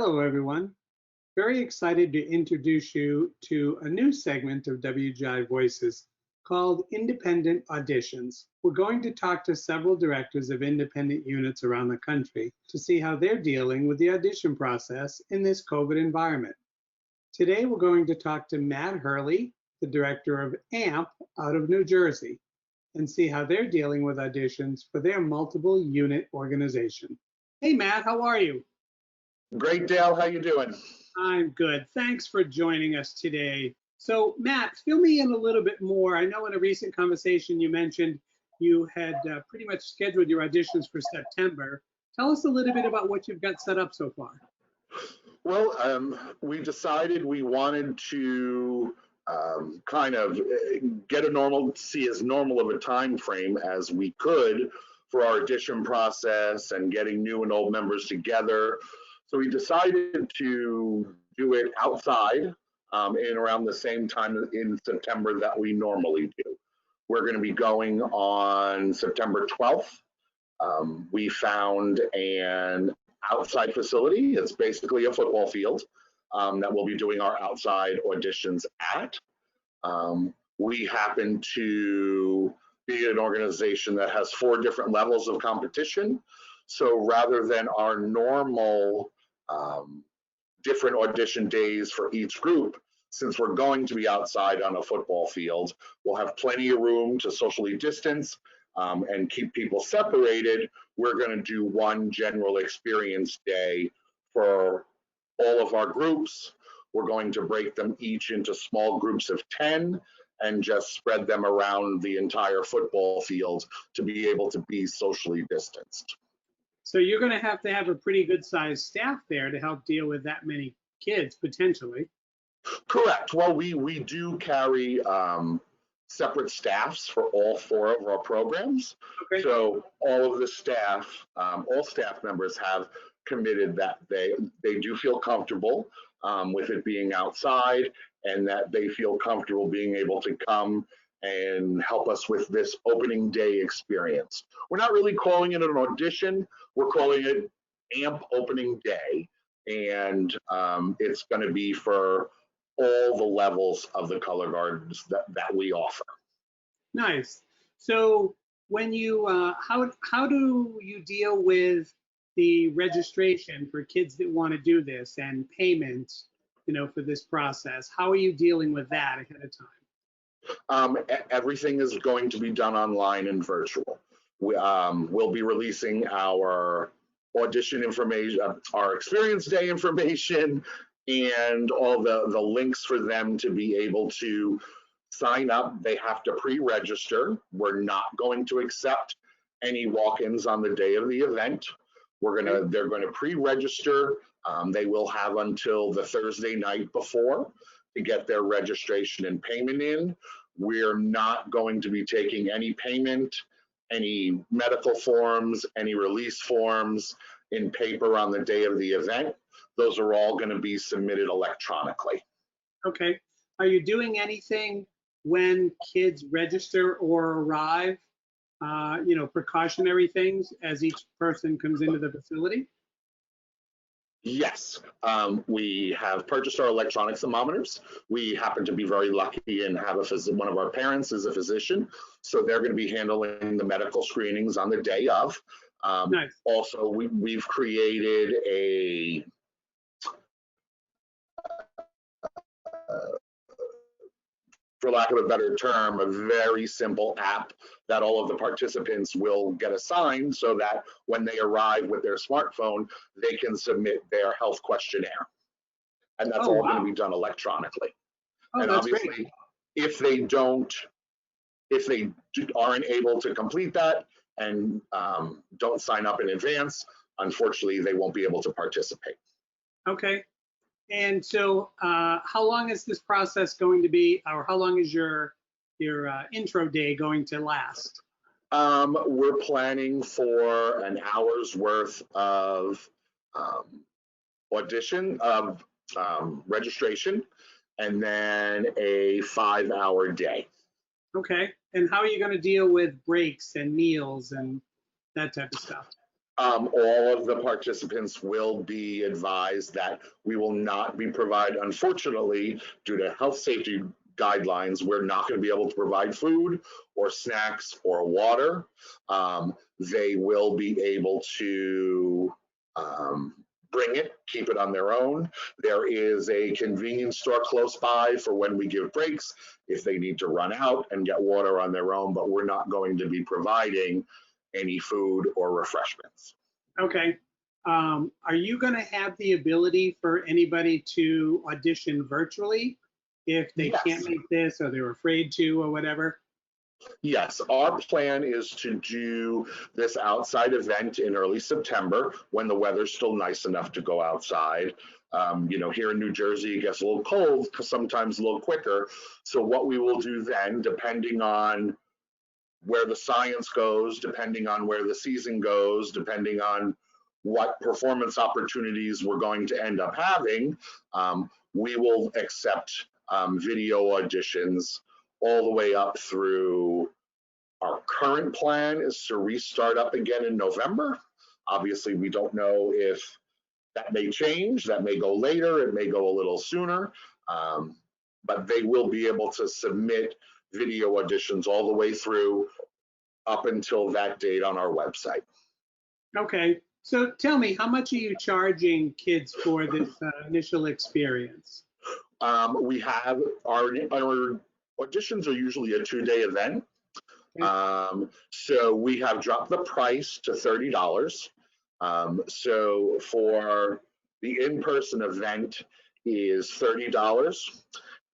Hello, everyone. Very excited to introduce you to a new segment of WGI Voices called Independent Auditions. We're going to talk to several directors of independent units around the country to see how they're dealing with the audition process in this COVID environment. Today, we're going to talk to Matt Hurley, the director of AMP out of New Jersey, and see how they're dealing with auditions for their multiple unit organization. Hey, Matt, how are you? Great, Dale. How you doing? I'm good. Thanks for joining us today. So, Matt, fill me in a little bit more. I know in a recent conversation you mentioned you had pretty much scheduled your auditions for September. Tell us a little bit about what you've got set up so far. Well, we decided we wanted to kind of get see as normal of a time frame as we could for our audition process and getting new and old members together. So we decided to do it outside in around the same time in September that we normally do. We're going to be going on September 12th. We found an outside facility. It's basically a football field that we'll be doing our outside auditions at. We happen to be an organization that has 4 different levels of competition. So rather than our normal different audition days for each group, since we're going to be outside on a football field, we'll have plenty of room to socially distance and keep people separated. We're going to do one general experience day for all of our groups. We're going to break them each into small groups of 10 and just spread them around the entire football field to be able to be socially distanced. So you're going to have a pretty good sized staff there to help deal with that many kids potentially. Correct. Well, we do carry separate staffs for all 4 of our programs. Okay. So all of the staff, all staff members have committed that they do feel comfortable with it being outside, and that they feel comfortable being able to come and help us with this opening day experience. We're not really calling it an audition, we're calling it AMP opening day. And it's going to be for all the levels of the color gardens that we offer. Nice. So when you, how do you deal with the registration for kids that want to do this and payment, for this process? How are you dealing with that ahead of time? Everything is going to be done online and virtual. We'll be releasing our audition information, our experience day information, and all the links for them to be able to sign up. They have to pre-register. We're not going to accept any walk-ins on the day of the event. They're going to pre-register. They will have until the Thursday night before to get their registration and payment in. We're not going to be taking any payment, any medical forms, any release forms in paper on the day of the event. Those are all going to be submitted electronically. Okay. Are you doing anything when kids register or arrive, precautionary things as each person comes into the facility? Yes, we have purchased our electronic thermometers. We happen to be very lucky and have one of our parents is a physician, so they're going to be handling the medical screenings on the day of. Nice. Also, we've created a for lack of a better term, a very simple app that all of the participants will get assigned so that when they arrive with their smartphone, they can submit their health questionnaire. And that's all going to be done electronically. And obviously, great. if they aren't able to complete that and don't sign up in advance, unfortunately, they won't be able to participate. Okay. And so how long is this process going to be, or how long is your intro day going to last? We're planning for an hour's worth of registration, and then a 5-hour day. Okay. And how are you going to deal with breaks and meals and that type of stuff? All of the participants will be advised that we will not be unfortunately, due to health safety guidelines, we're not going to be able to provide food or snacks or water. They will be able to bring it, keep it on their own. There is a convenience store close by for when we give breaks, if they need to run out and get water on their own, but we're not going to be providing any food or refreshments. Okay. Are you going to have the ability for anybody to audition virtually if they Yes. can't make this or they're afraid to or whatever? Yes, our plan is to do this outside event in early September when the weather's still nice enough to go outside. Here in New Jersey, it gets a little cold, sometimes a little quicker. So what we will do then, depending on where the science goes, depending on where the season goes, depending on what performance opportunities we're going to end up having, we will accept video auditions all the way up through. Our current plan is to restart up again in November. Obviously, we don't know if that may change, that may go later, it may go a little sooner, but they will be able to submit video auditions all the way through up until that date on our website. Okay. So tell me, how much are you charging kids for this initial experience? We have our auditions are usually a 2-day event. Okay. So we have dropped the price to $30. So for the in-person event is $30.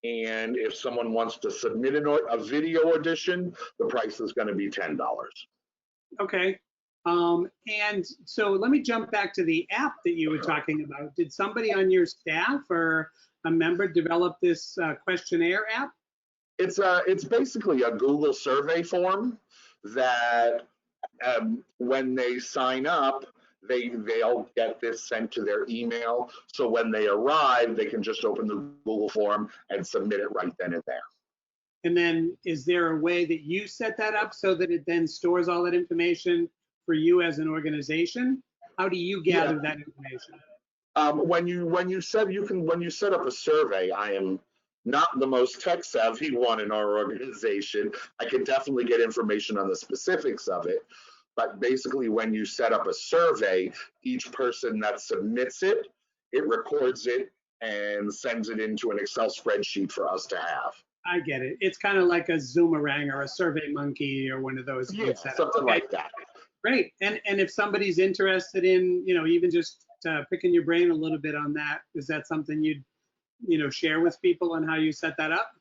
And if someone wants to submit a video audition, the price is going to be $10. Okay. And so let me jump back to the app that you were talking about. Did somebody on your staff or a member develop this questionnaire app? It's basically a Google survey form that when they sign up, they'll get this sent to their email. So when they arrive, they can just open the Google form and submit it right then and there. And then is there a way that you set that up so that it then stores all that information for you as an organization? How do you gather that information? When you set up a survey, I am not the most tech savvy one in our organization. I can definitely get information on the specifics of it. But basically, when you set up a survey, each person that submits it, it records it and sends it into an Excel spreadsheet for us to have. I get it. It's kind of like a Zoomerang or a Survey Monkey or one of those. Yeah, something like that. Great. And if somebody's interested in, even just picking your brain a little bit on that, is that something you'd, share with people on how you set that up?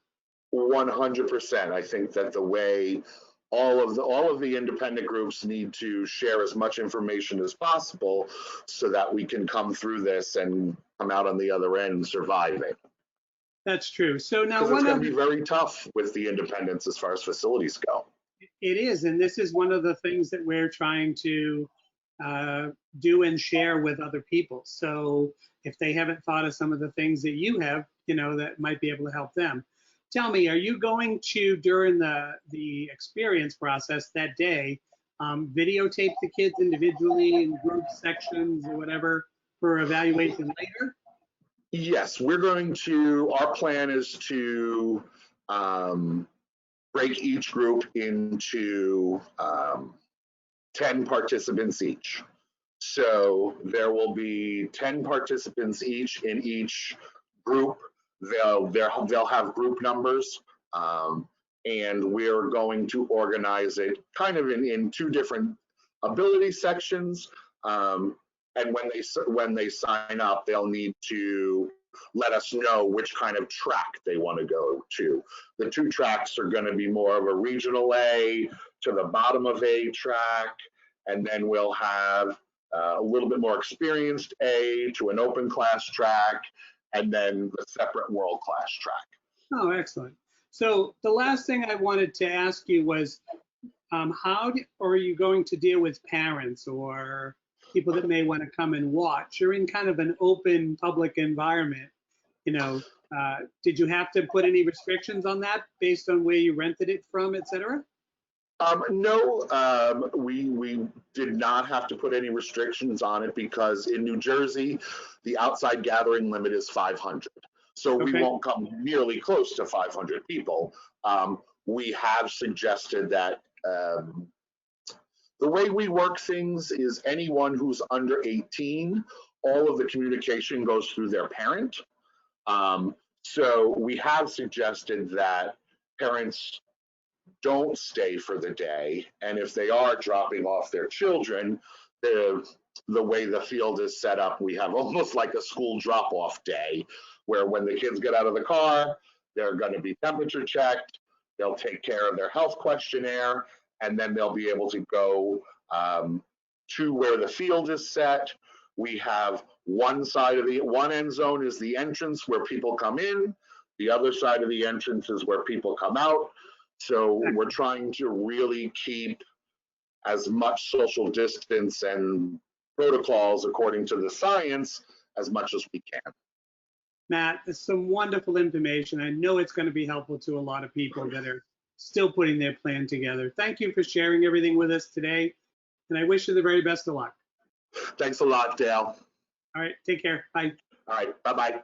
100%. I think that the way all of the independent groups need to share as much information as possible so that we can come through this and come out on the other end surviving. That's true. So now it's going to be very tough with the independents as far as facilities go. It is, and this is one of the things that we're trying to do and share with other people. So if they haven't thought of some of the things that you have, that might be able to help them. Tell me, are you going to, during the experience process that day, videotape the kids individually in group sections or whatever for evaluation later? Yes, our plan is to break each group into 10 participants each. So there will be 10 participants each in each group. They'll have group numbers, and we're going to organize it kind of in 2 different ability sections. And when they sign up, they'll need to let us know which kind of track they want to go to. The 2 tracks are going to be more of a regional A to the bottom of A track, and then we'll have a little bit more experienced A to an open class track, and then the separate world class track. Oh, excellent. So the last thing I wanted to ask you was, how are you going to deal with parents or people that may want to come and watch? You're in kind of an open public environment. Did you have to put any restrictions on that based on where you rented it from, et cetera? No, we did not have to put any restrictions on it because in New Jersey, the outside gathering limit is 500. So we Okay. won't come nearly close to 500 people. We have suggested that the way we work things is anyone who's under 18, all of the communication goes through their parent. So we have suggested that parents don't stay for the day, and if they are dropping off their children, the way the field is set up, we have almost like a school drop-off day, where when the kids get out of the car, they're going to be temperature checked, they'll take care of their health questionnaire, and then they'll be able to go to where the field is set. We have one end zone is the entrance where people come in, the other side of the entrance is where people come out. So we're trying to really keep as much social distance and protocols according to the science as much as we can. Matt, it's some wonderful information. I know it's going to be helpful to a lot of people that are still putting their plan together. Thank you for sharing everything with us today, and I wish you the very best of luck. Thanks a lot, Dale. All right, take care. Bye. All right, bye-bye.